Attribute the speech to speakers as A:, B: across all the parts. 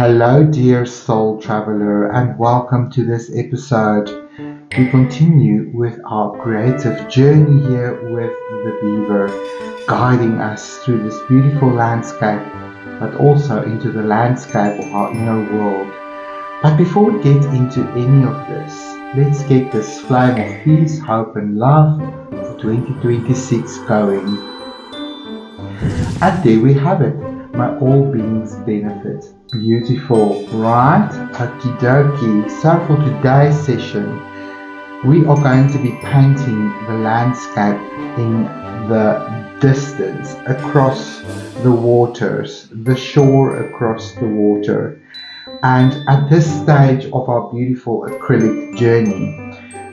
A: Hello, dear soul traveler, and welcome to this episode. We continue with our creative journey here with the beaver, guiding us through this beautiful landscape, but also into the landscape of our inner world. But before we get into any of this, let's get this flame of peace, hope, and love for 2026 going. And there we have it. My all beings benefit. Beautiful, right? Okie dokie. So for today's session, we are going to be painting the landscape in the distance across the waters, the shore across the water. And at this stage of our beautiful acrylic journey,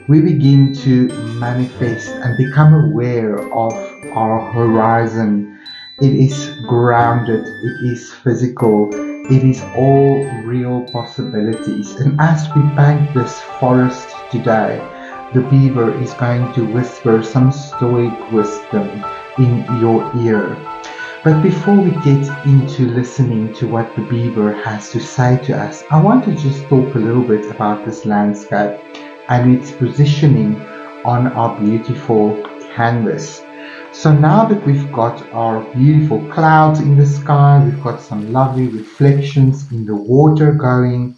A: we begin to manifest and become aware of our horizon. It is grounded, it is physical, it is all real possibilities. And as we paint this forest today, the beaver is going to whisper some stoic wisdom in your ear. But before we get into listening to what the beaver has to say to us, I want to just talk a little bit about this landscape and its positioning on our beautiful canvas. So now that we've got our beautiful clouds in the sky, we've got some lovely reflections in the water going,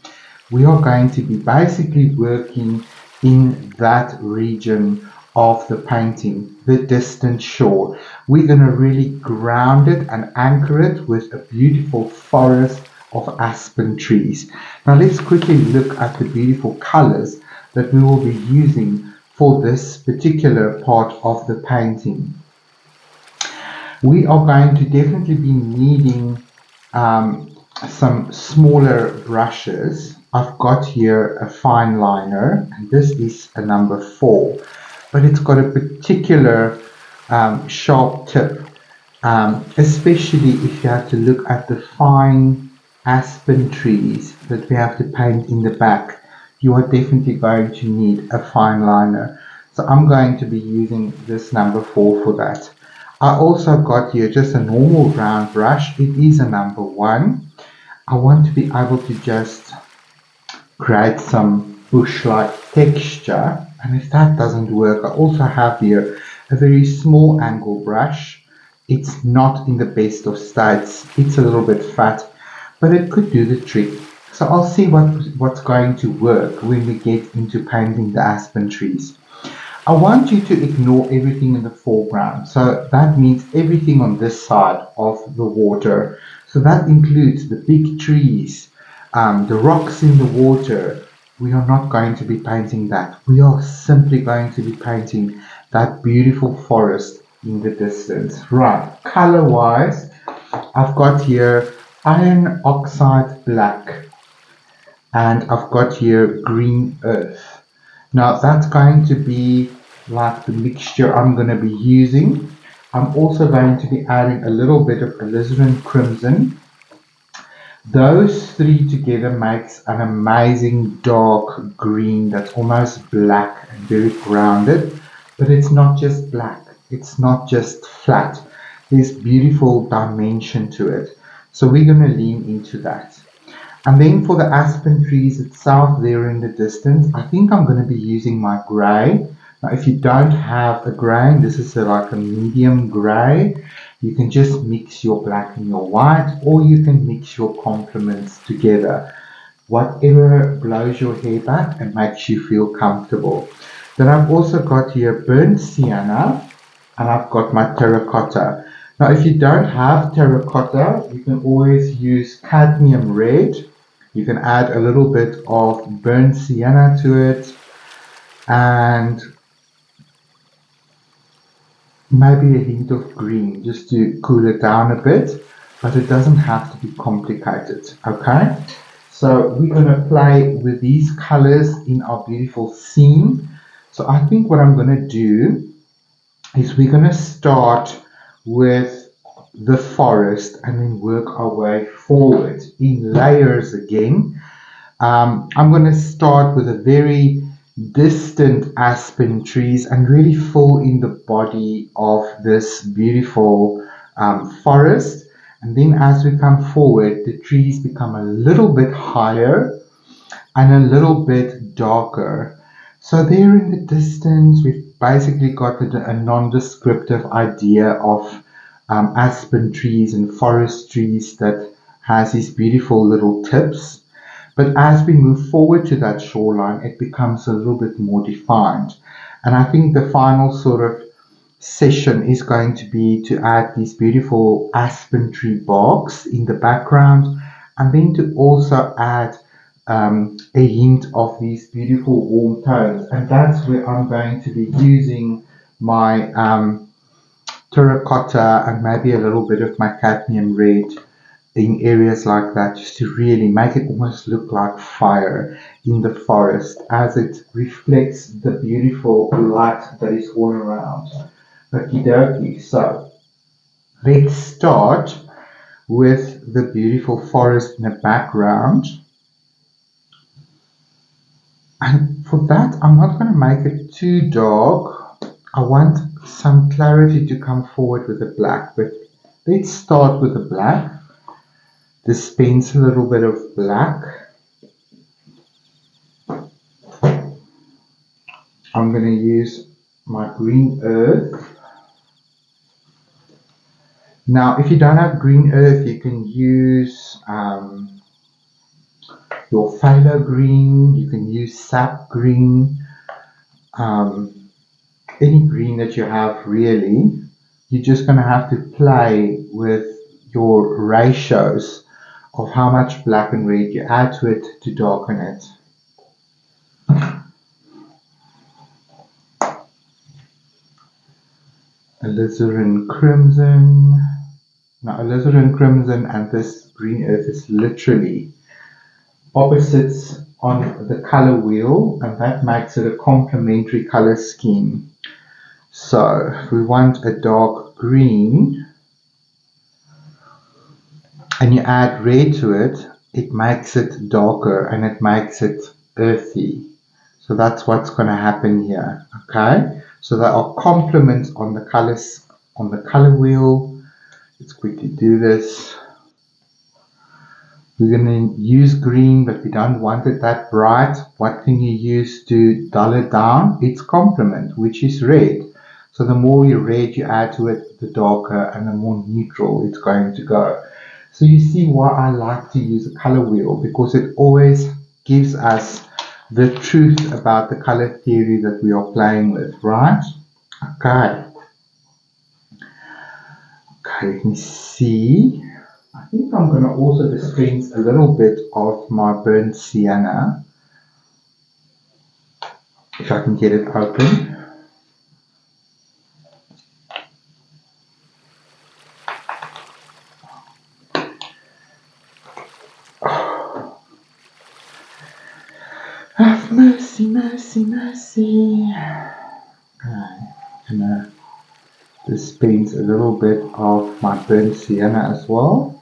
A: we are going to be basically working in that region of the painting, the distant shore. We're going to really ground it and anchor it with a beautiful forest of aspen trees. Now let's quickly look at the beautiful colors that we will be using for this particular part of the painting. We are going to definitely be needing some smaller brushes. I've got here a fine liner, and this is a number 4, but it's got a particular sharp tip, especially if you have to look at the fine aspen trees that we have to paint in the back. You are definitely going to need a fine liner. So I'm going to be using this number 4 for that. I also got here just a normal round brush. It is a number 1. I want to be able to just create some bush-like texture. And if that doesn't work, I also have here a very small angle brush. It's not in the best of states. It's a little bit fat, but it could do the trick. So I'll see what's going to work when we get into painting the aspen trees. I want you to ignore everything in the foreground. So that means everything on this side of the water. So that includes the big trees, the rocks in the water. We are not going to be painting that. We are simply going to be painting that beautiful forest in the distance. Right, color-wise, I've got here iron oxide black, and I've got here green earth. Now that's going to be like the mixture I'm going to be using. I'm also going to be adding a little bit of alizarin crimson. Those three together makes an amazing dark green that's almost black and very grounded. But it's not just black. It's not just flat. There's beautiful dimension to it. So we're going to lean into that. And then for the aspen trees itself there in the distance, I think I'm going to be using my grey. Now if you don't have a grey, this is like a medium grey, you can just mix your black and your white, or you can mix your complements together. Whatever blows your hair back and makes you feel comfortable. Then I've also got here burnt sienna, and I've got my terracotta. Now if you don't have terracotta, you can always use cadmium red. You can add a little bit of burnt sienna to it, and maybe a hint of green just to cool it down a bit, but it doesn't have to be complicated. Okay, so we're going to play with these colors in our beautiful scene. So I think what I'm going to do is we're going to start with the forest and then work our way forward in layers again. I'm going to start with a very distant aspen trees and really fill in the body of this beautiful forest, And then as we come forward, the trees become a little bit higher and a little bit darker. So there in the distance, we've basically got a non-descriptive idea of aspen trees and forest trees that has these beautiful little tips. But as we move forward to that shoreline, it becomes a little bit more defined. And I think the final sort of session is going to be to add these beautiful aspen tree barks in the background, and then to also add a hint of these beautiful warm tones. And that's where I'm going to be using my terracotta and maybe a little bit of my cadmium red in areas like that, just to really make it almost look like fire in the forest as it reflects the beautiful light that is all around. Okie dokie. So let's start with the beautiful forest in the background. And for that, I'm not going to make it too dark. I want some clarity to come forward with the black, but let's start with the black. Dispense a little bit of black. I'm going to use my green earth. Now, if you don't have green earth, you can use your phthalo green, you can use sap green, any green that you have really. You're just going to have to play with your ratios of how much black and red you add to it to darken it. Alizarin crimson. Now alizarin crimson and this green earth is literally opposites on the color wheel, and that makes it a complementary color scheme. So if we want a dark green and you add red to it, it makes it darker and it makes it earthy. So that's what's going to happen here. Okay, so there are complements on the colors on the color wheel. Let's quickly do this. We're going to use green, but we don't want it that bright. What can you use to dull it down? Its complement, which is red. So the more red you add to it, the darker and the more neutral it's going to go. So you see why I like to use a color wheel, because it always gives us the truth about the color theory that we are playing with, right? Okay. Okay, you can see. I think I'm going to also dispense a little bit of my burnt sienna, if I can get it open. Have mercy, mercy, mercy. Okay, I'm going to dispense a little bit of my burnt sienna as well.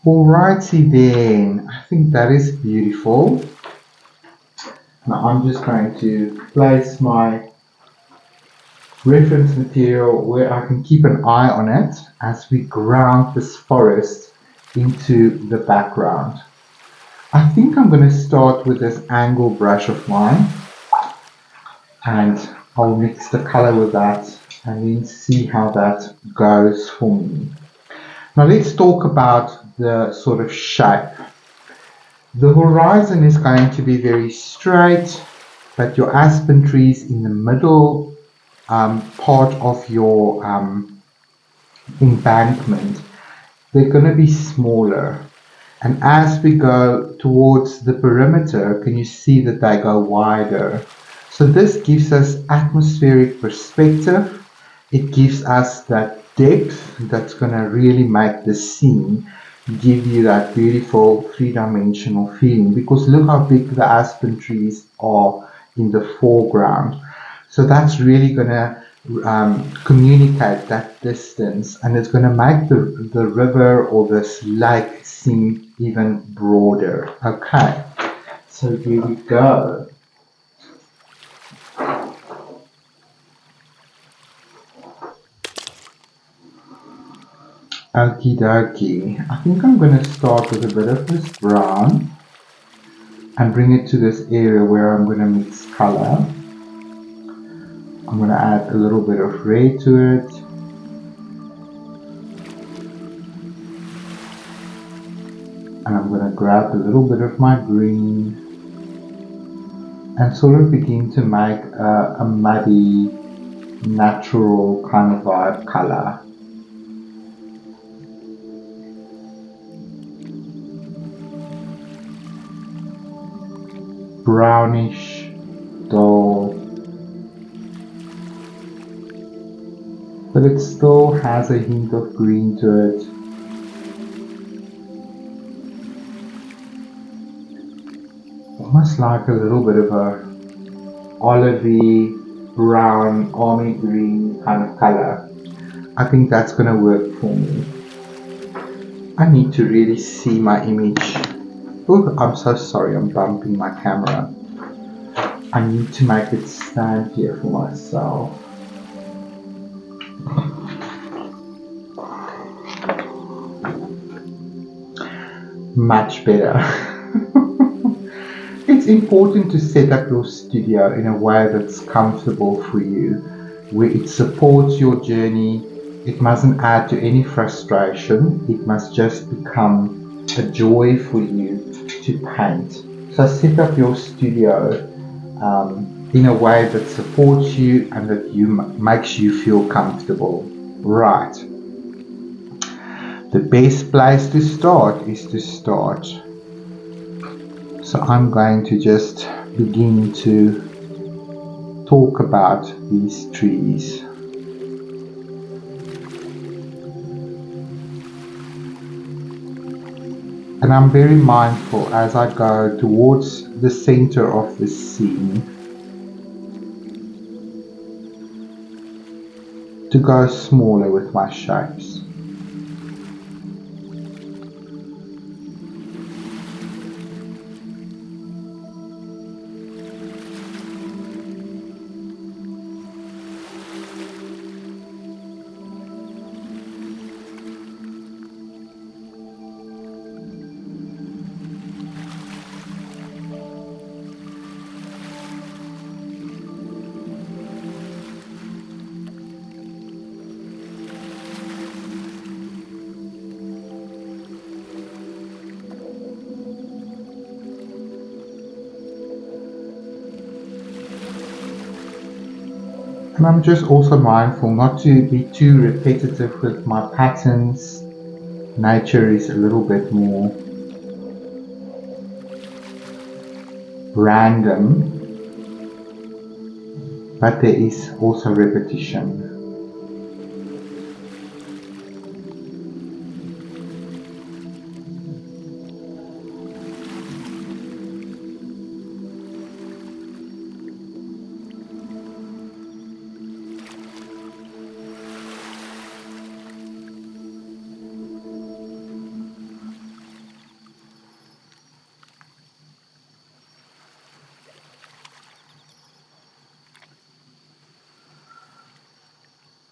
A: Alrighty then, I think that is beautiful. Now I'm just going to place my reference material where I can keep an eye on it as we ground this forest into the background. I think I'm going to start with this angle brush of mine, and I'll mix the color with that and then see how that goes for me. Now let's talk about the sort of shape. The horizon is going to be very straight, but your aspen trees in the middle part of your embankment, they're going to be smaller. And as we go towards the perimeter, can you see that they go wider? So this gives us atmospheric perspective. It gives us that depth that's going to really make the scene give you that beautiful three-dimensional feeling, because look how big the aspen trees are in the foreground. So that's really going to communicate that distance, and it's going to make the river or this lake seem even broader. Okay, so here we go. Okie dokie. I think I'm going to start with a bit of this brown and bring it to this area where I'm going to mix color. I'm going to add a little bit of red to it. And I'm going to grab a little bit of my green and sort of begin to make a muddy, natural kind of vibe color. Brownish, dull, but it still has a hint of green to it. Almost like a little bit of a olivey, brown, army green kind of color. I think that's going to work for me. I need to really see my image. Oh, I'm so sorry, I'm bumping my camera. I need to make it stand here for myself. Much better. It's important to set up your studio in a way that's comfortable for you, where it supports your journey. It mustn't add to any frustration. It must just become a joy for you to paint. So set up your studio in a way that supports you and that makes you feel comfortable. Right. The best place to start is to start. So I'm going to just begin to talk about these trees. And I'm very mindful as I go towards the center of the scene to go smaller with my shapes. And I'm just also mindful not to be too repetitive with my patterns. Nature is a little bit more random, but there is also repetition.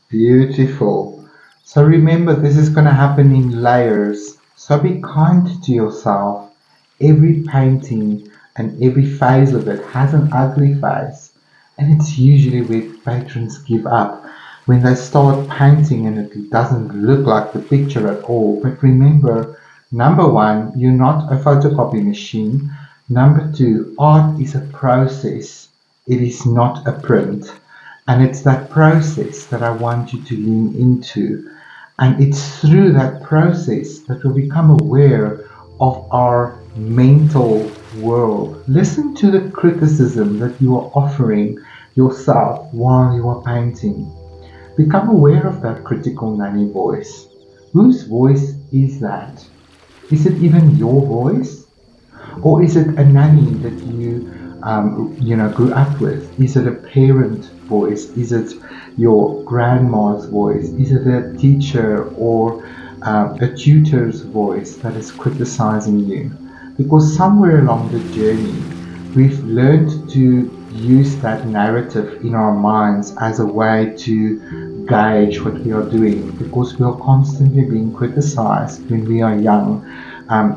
A: Beautiful. So remember, this is going to happen in layers. So be kind to yourself. Every painting and every phase of it has an ugly face. And it's usually where patrons give up, when they start painting and it doesn't look like the picture at all. But remember, number one, you're not a photocopy machine. Number two, art is a process. It is not a print. And it's that process that I want you to lean into. And it's through that process that we become aware of our mental world. Listen to the criticism that you are offering yourself while you are painting. Become aware of that critical nanny voice. Whose voice is that? Is it even your voice? Or is it a nanny that you grew up with? Is it a parent voice? Is it your grandma's voice? Is it a teacher or a tutor's voice that is criticizing you? Because somewhere along the journey, we've learned to use that narrative in our minds as a way to gauge what we are doing, because we are constantly being criticized when we are young,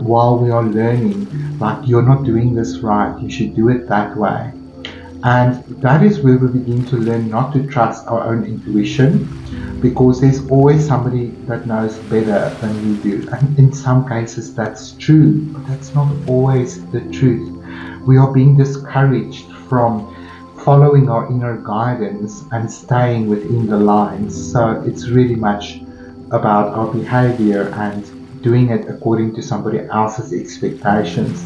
A: while we are learning, like, you're not doing this right, you should do it that way. And that is where we begin to learn not to trust our own intuition, because there's always somebody that knows better than we do. And in some cases that's true, but that's not always the truth. We are being discouraged from following our inner guidance and staying within the lines. So it's really much about our behavior and doing it according to somebody else's expectations.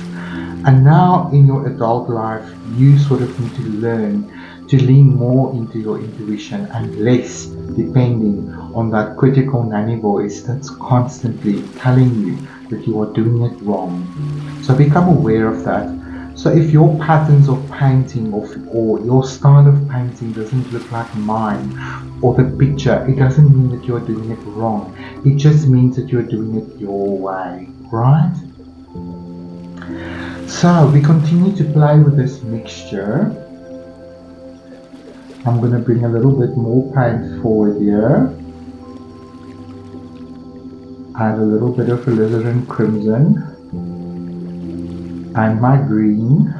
A: And now in your adult life, you sort of need to learn to lean more into your intuition and less depending on that critical nanny voice that's constantly telling you that you are doing it wrong. So become aware of that. So if your patterns of painting or your style of painting doesn't look like mine or the picture, it doesn't mean that you're doing it wrong. It just means that you're doing it your way, right? So we continue to play with this mixture. I'm going to bring a little bit more paint forward here. Add a little bit of alizarin crimson and my green.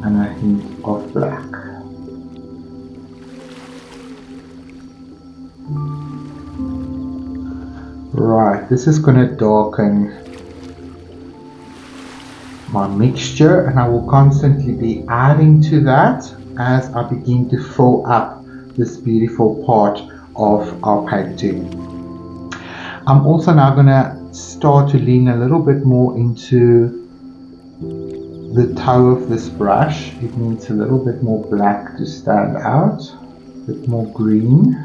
A: And a hint of black. Right, this is going to darken my mixture, and I will constantly be adding to that as I begin to fill up this beautiful part of our painting. I'm also now going to start to lean a little bit more into the toe of this brush. It needs a little bit more black to stand out, a bit more green.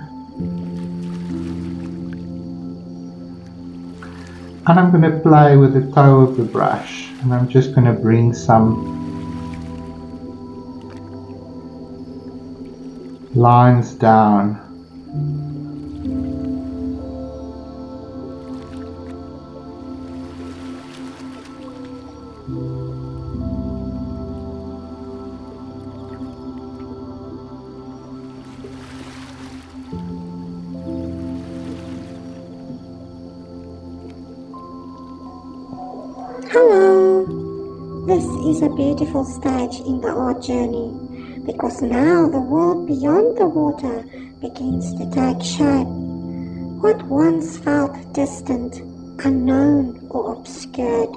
A: And I'm going to play with the toe of the brush, and I'm just going to bring some lines down.
B: Hello! This is a beautiful stage in the art journey, because now the world beyond the water begins to take shape. What once felt distant, unknown or obscured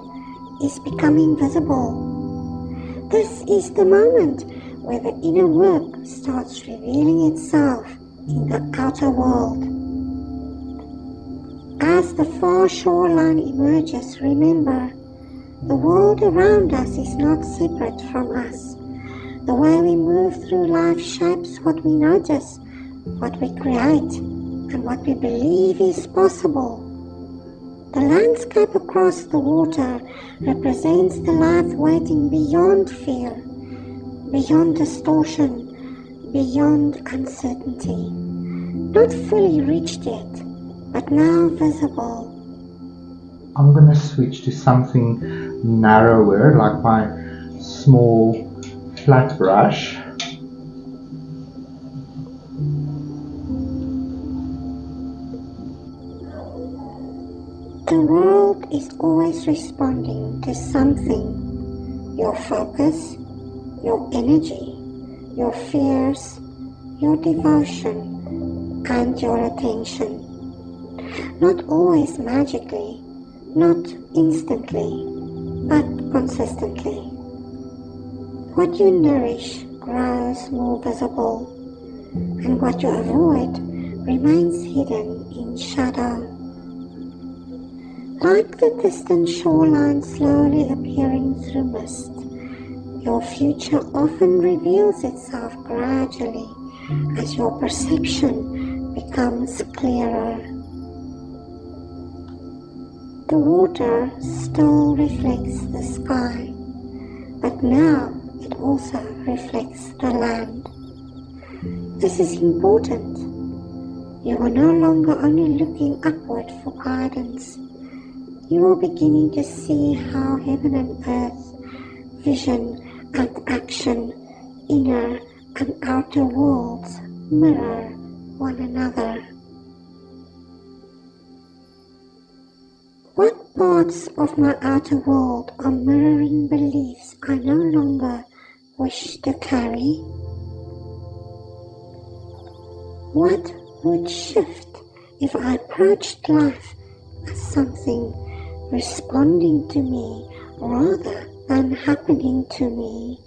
B: is becoming visible. This is the moment where the inner work starts revealing itself in the outer world. As the far shoreline emerges, remember, the world around us is not separate from us. The way we move through life shapes what we notice, what we create, and what we believe is possible. The landscape across the water represents the life waiting beyond fear, beyond distortion, beyond uncertainty. Not fully reached yet, but now visible.
A: I'm going to switch to something narrower, like my small flat brush.
B: The world is always responding to something. Your focus, your energy, your fears, your devotion, and your attention. Not always magically, not instantly, but consistently. What you nourish grows more visible, and what you avoid remains hidden in shadow. Like the distant shoreline slowly appearing through mist, your future often reveals itself gradually as your perception becomes clearer. The water still reflects the sky, but now it also reflects the land. This is important. You are no longer only looking upward for guidance. You are beginning to see how heaven and earth, vision and action, inner and outer worlds mirror one another. What parts of my outer world are mirroring beliefs I no longer wish to carry? What would shift if I approached life as something responding to me rather than happening to me?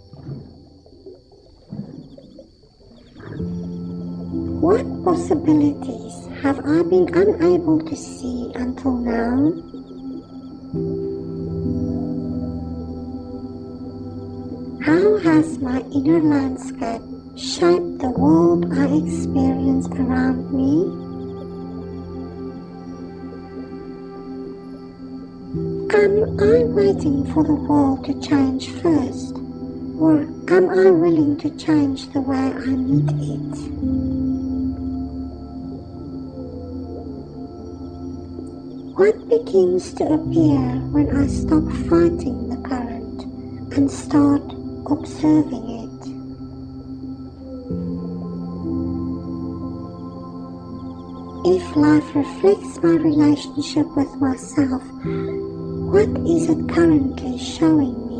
B: What possibilities have I been unable to see until now? How has my inner landscape shaped the world I experience around me? Am I waiting for the world to change first, or am I willing to change the way I meet it? What begins to appear when I stop fighting the current and start observing it? If life reflects my relationship with myself, what is it currently showing me?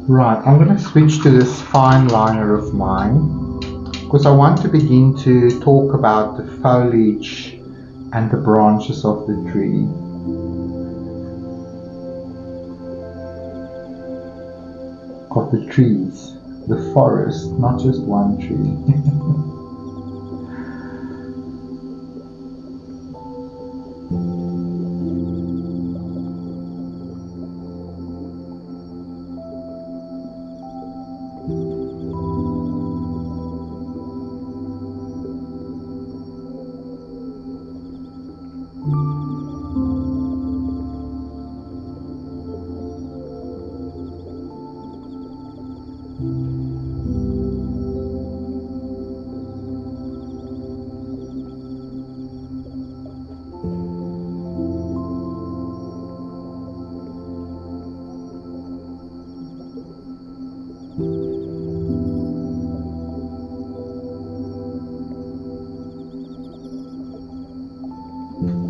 A: Right, I'm going to switch to this fine liner of mine because I want to begin to talk about the foliage and the branches of the tree. Of the trees, the forest, not just one tree.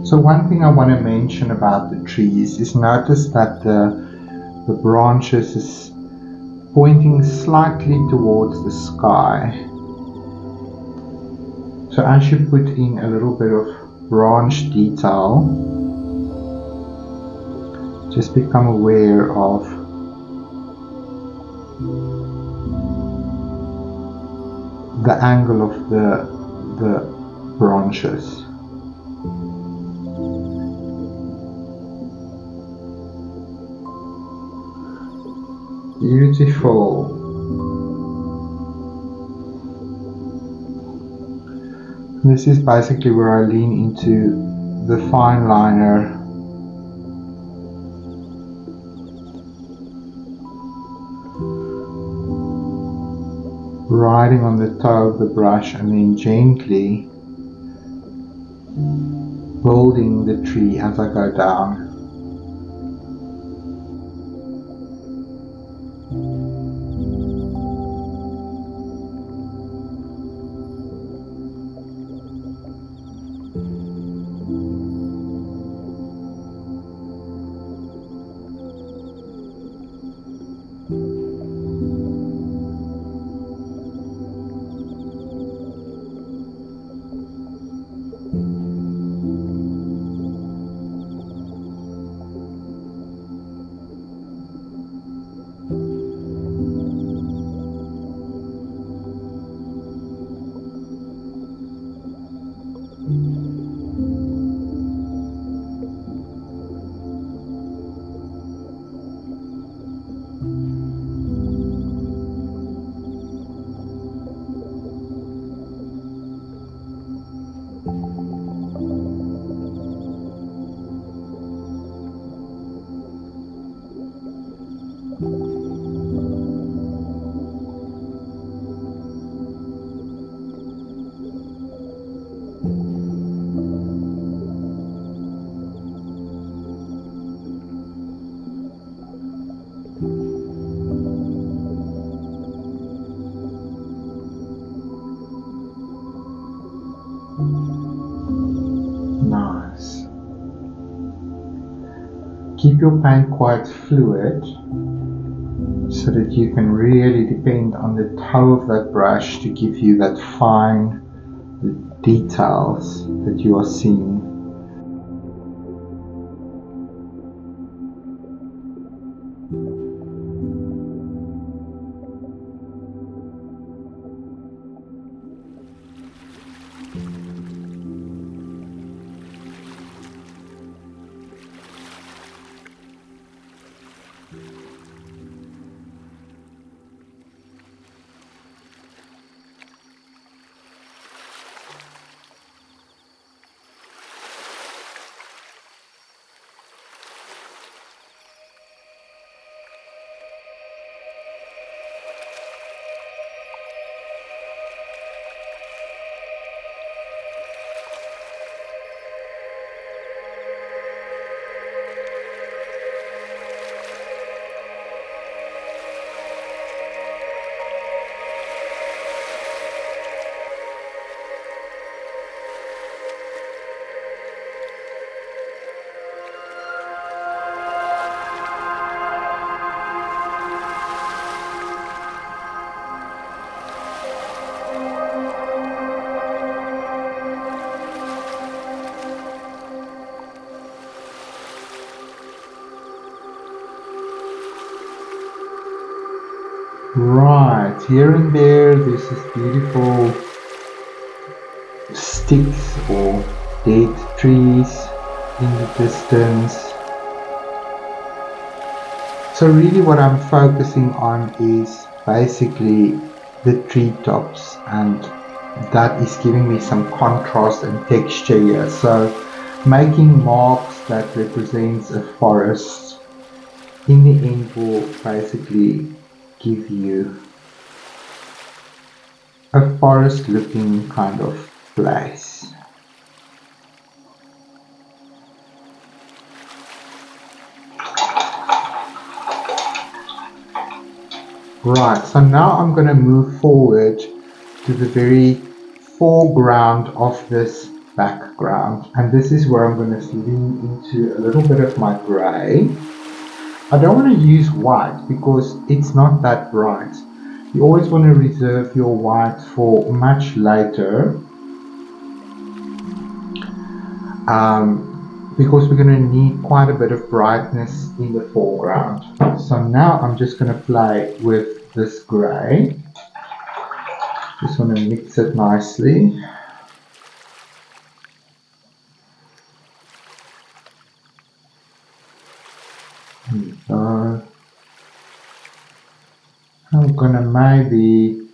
A: So one thing I want to mention about the trees is notice that the branches is pointing slightly towards the sky. So as you put in a little bit of branch detail, just become aware of the angle of the branches. Beautiful. This is basically where I lean into the fine liner riding on the toe of the brush and then gently building the tree as I go down. Keep your paint quite fluid so that you can really depend on the toe of that brush to give you that fine details that you are seeing. Right, here and there's this beautiful sticks or dead trees in the distance. So really what I'm focusing on is basically the treetops, and that is giving me some contrast and texture here. So making marks that represents a forest in the end will basically give you a forest looking kind of place. Right, so now I'm going to move forward to the very foreground of this background, and this is where I'm going to lean into a little bit of my grey. I don't want to use white because it's not that bright. You always want to reserve your white for much later, because we're going to need quite a bit of brightness in the foreground. So now I'm just going to play with this grey. Just want to mix it nicely. So I'm going to maybe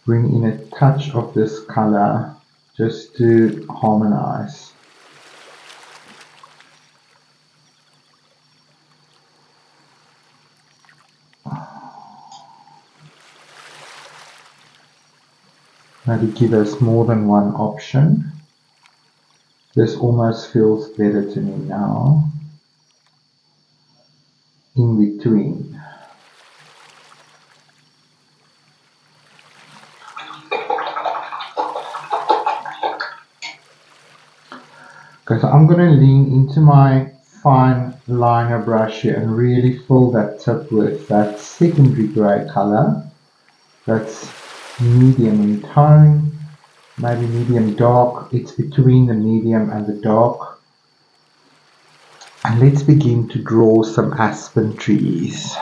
A: bring in a touch of this color just to harmonize. Maybe give us more than one option. This almost feels better to me now. In between. Okay, so I'm going to lean into my fine liner brush here and really fill that tip with that secondary grey color. That's medium in tone, maybe medium dark. It's between the medium and the dark. And let's begin to draw some aspen trees.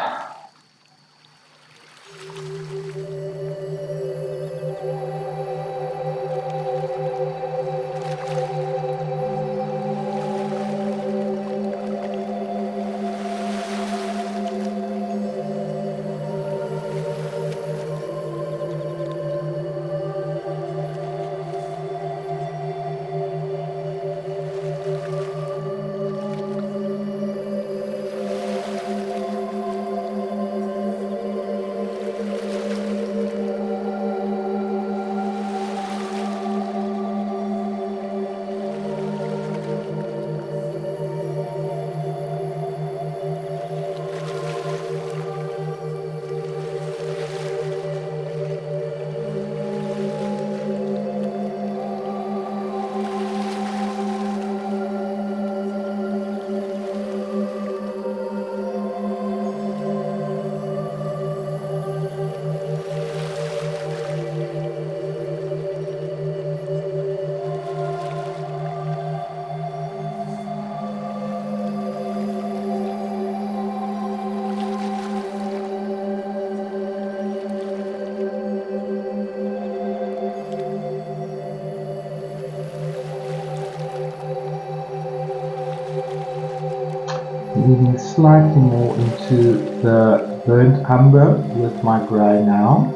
A: Moving slightly more into the burnt umber with my grey now.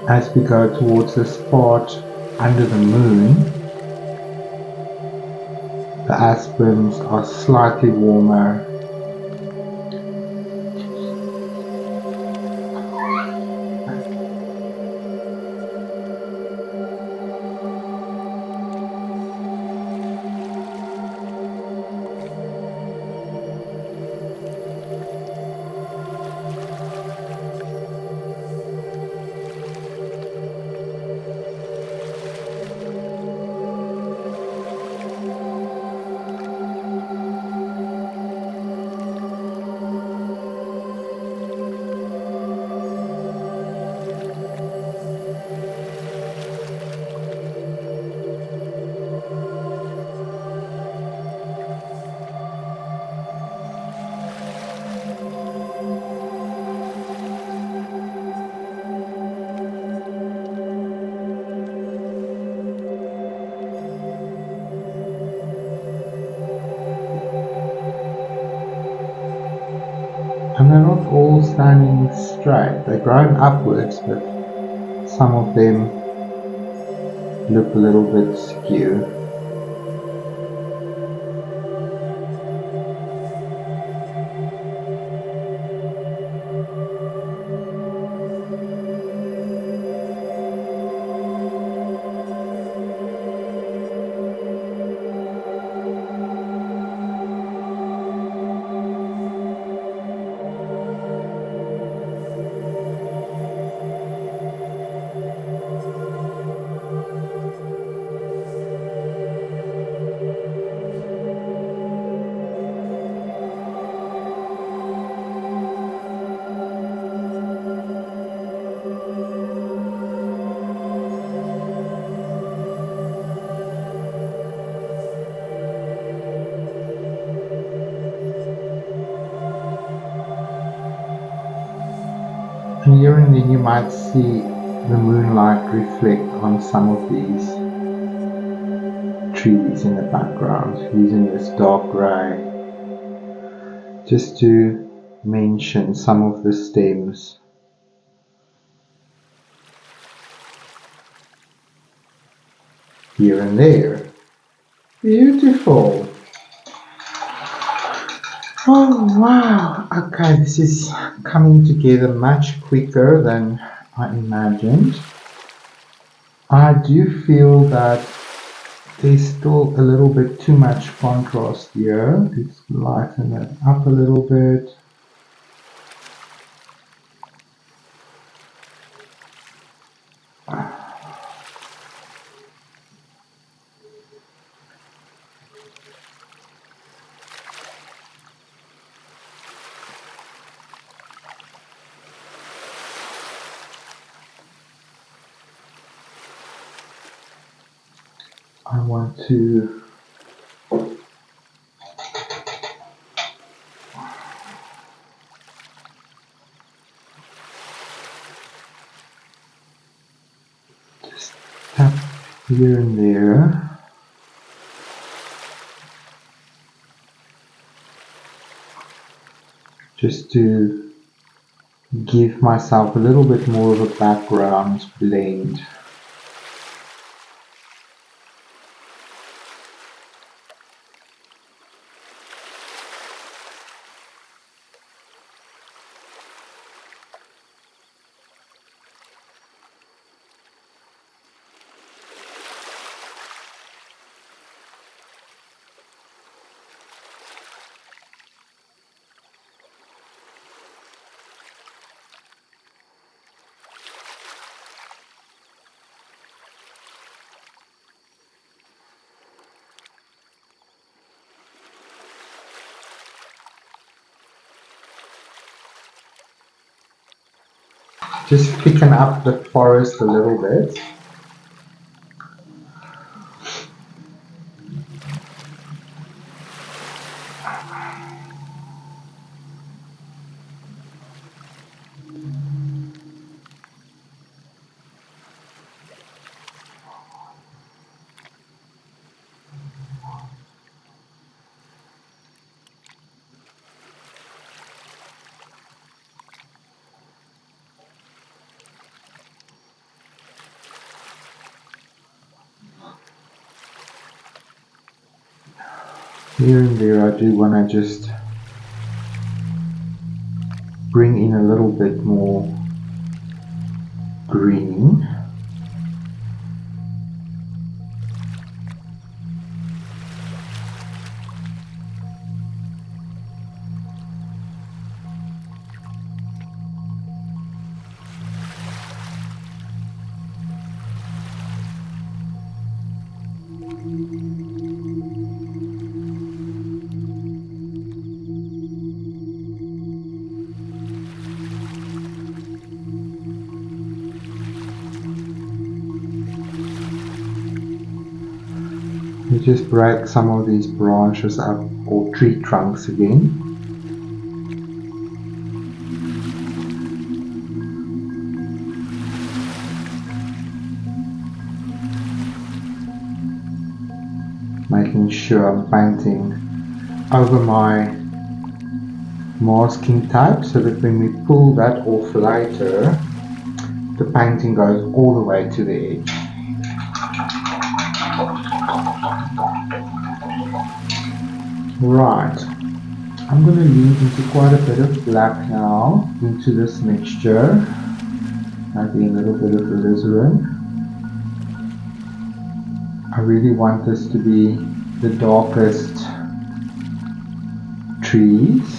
A: As we go towards the spot under the moon, the aspens are slightly warmer. And they're not all standing straight. They're growing upwards, but some of them look a little bit skew. And here and then you might see the moonlight reflect on some of these trees in the background using this dark grey, just to mention some of the stems. Here and there. Beautiful. Oh wow. Okay, this is coming together much quicker than I imagined. I do feel that there's still a little bit too much contrast here. Let's lighten that up a little bit. I want to just tap here and there. Just to give myself a little bit more of a background blend. Just thicken up the forest a little bit. Here and there I do want to just bring in a little bit more green. You just break some of these branches up, or tree trunks again. Making sure I'm painting over my masking tape so that when we pull that off later, the painting goes all the way to the edge. Right, I'm going to lean into quite a bit of black now into this mixture, maybe a little bit of alizarin. I really want this to be the darkest trees.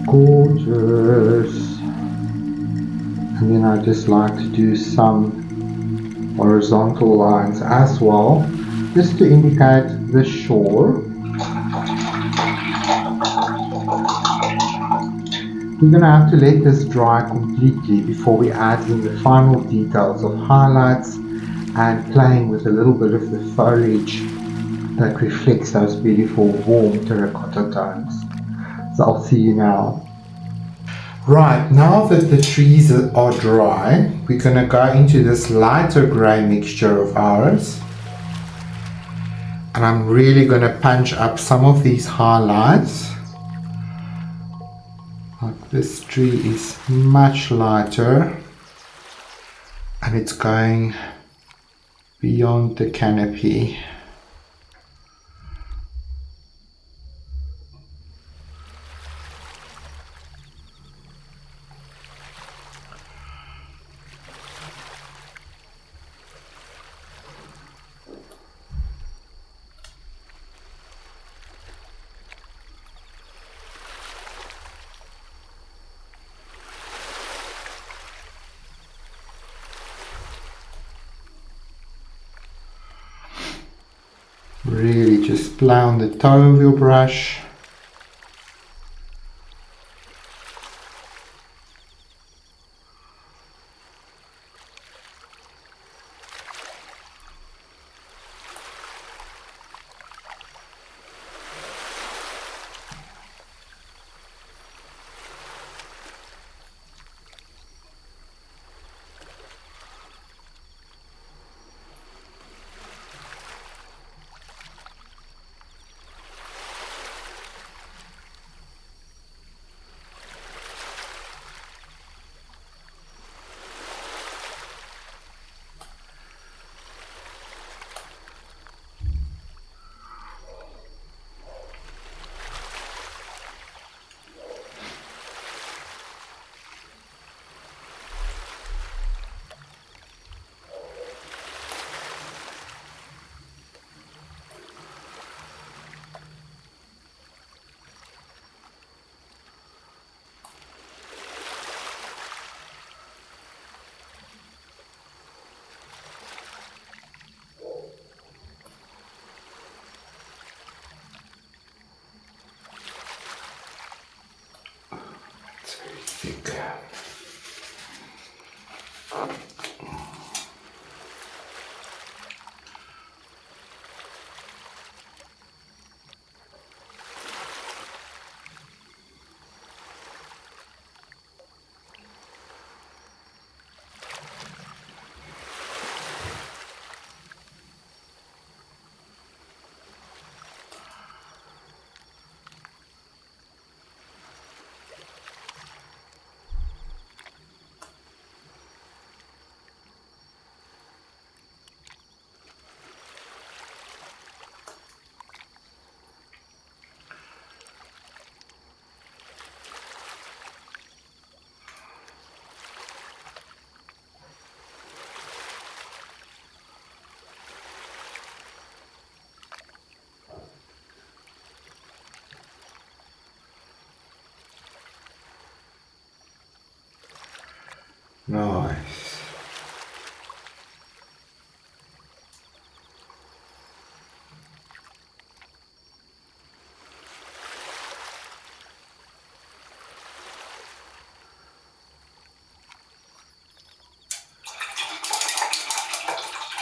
A: Gorgeous. And then I just like to do some horizontal lines as well, just to indicate the shore. We're going to have to let this dry completely before we add in the final details of highlights and playing with a little bit of the foliage that reflects those beautiful warm terracotta tones. So I'll see you now. Right, now that the trees are dry, we're going to go into this lighter grey mixture of ours. And I'm really going to punch up some of these highlights. Like this tree is much lighter and it's going beyond the canopy. Really just play on the toe of your brush. Nice.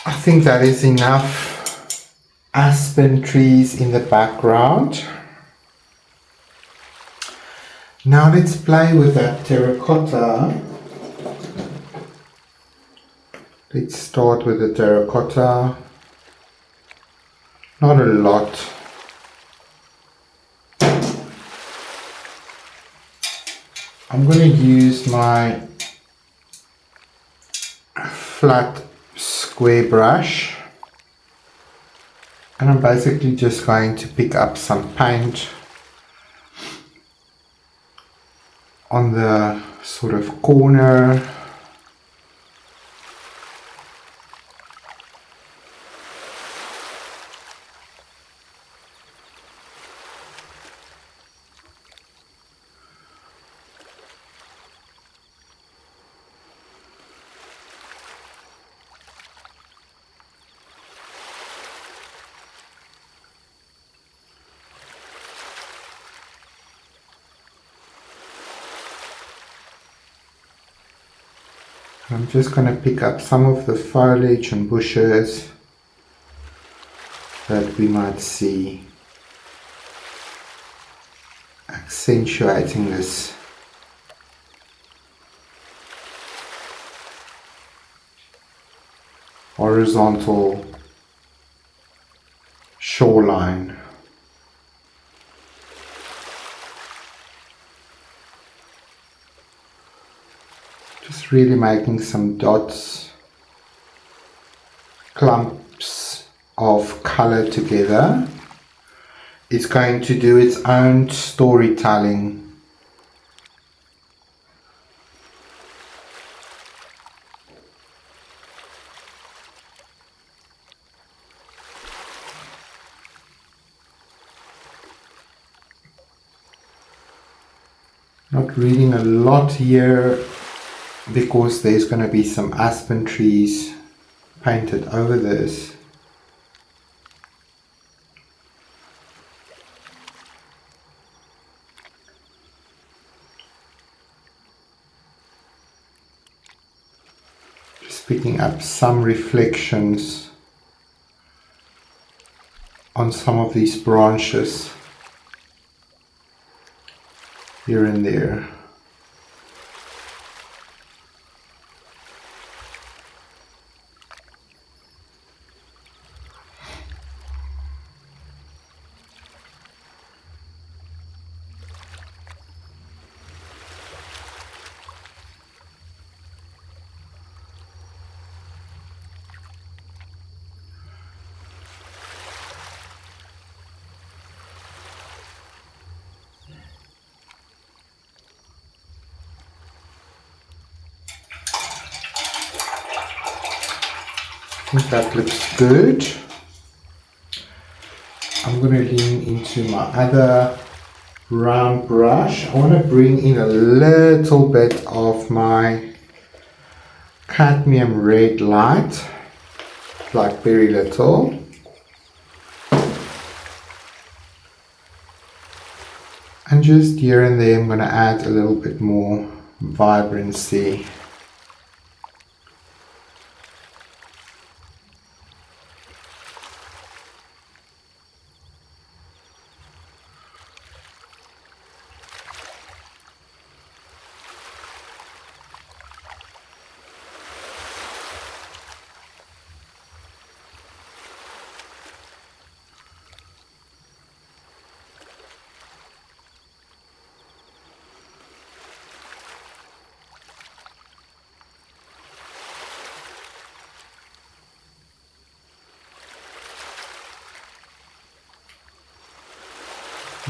A: I think that is enough aspen trees in the background. Now let's play with that terracotta. Let's start with the terracotta. Not a lot. I'm going to use my flat square brush, and I'm basically just going to pick up some paint on the sort of corner. I'm just going to pick up some of the foliage and bushes that we might see, accentuating this horizontal shoreline. Just really making some dots, clumps of color together. It's going to do its own storytelling. Not reading a lot here, because there's going to be some aspen trees painted over this. Just picking up some reflections on some of these branches here and there. I think that looks good. I'm going to lean into my other round brush. I want to bring in a little bit of my cadmium red light, like very little. And just here and there I'm going to add a little bit more vibrancy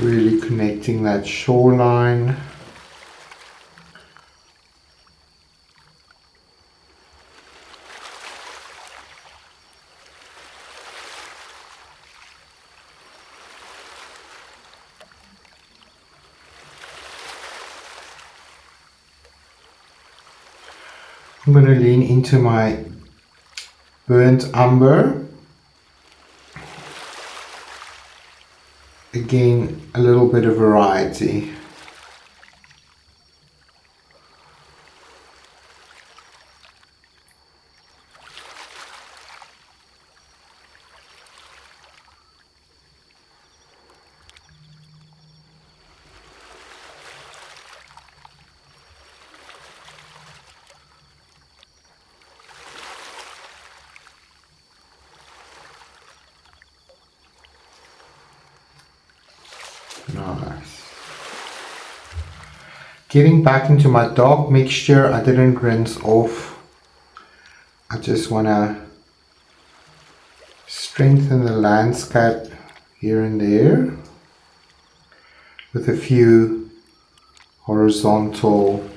A: Really connecting that shoreline. I'm going to lean into my burnt umber. Again, a little bit of variety. Nice. Getting back into my dark mixture, I didn't rinse off. I just want to strengthen the landscape here and there with a few horizontal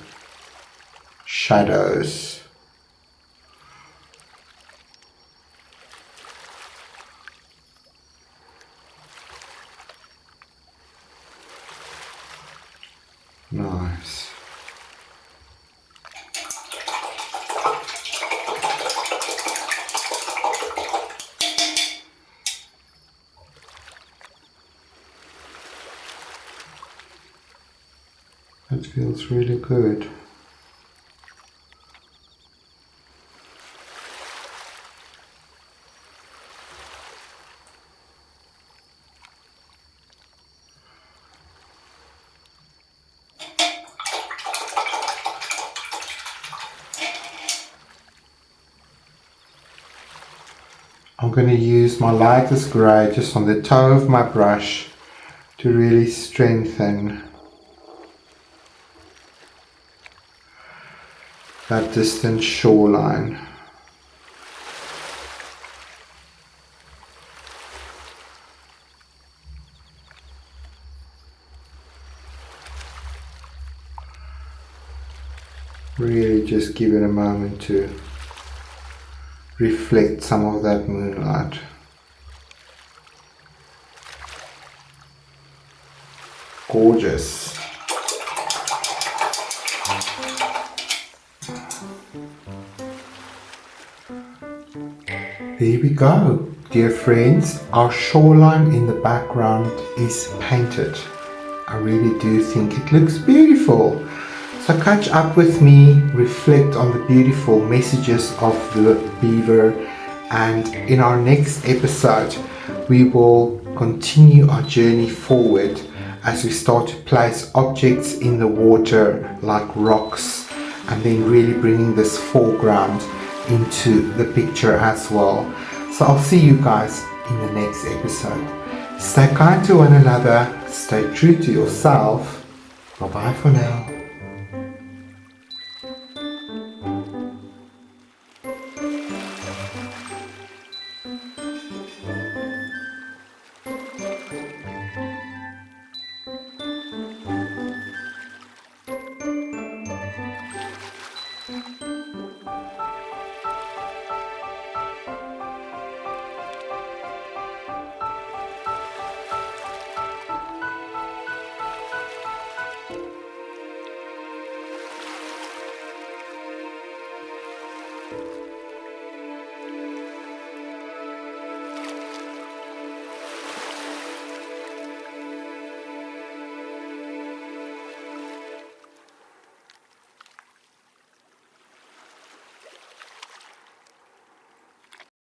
A: shadows. Nice. That feels really good. I'm going to use my lightest grey just on the toe of my brush to really strengthen that distant shoreline. Really just give it a moment to reflect some of that moonlight. Gorgeous. There we go, dear friends. Our shoreline in the background is painted. I really do think it looks beautiful. So catch up with me, reflect on the beautiful messages of the beaver, and in our next episode we will continue our journey forward as we start to place objects in the water like rocks, and then really bringing this foreground into the picture as well. So I'll see you guys in the next episode. Stay kind to one another, stay true to yourself. Bye bye for now.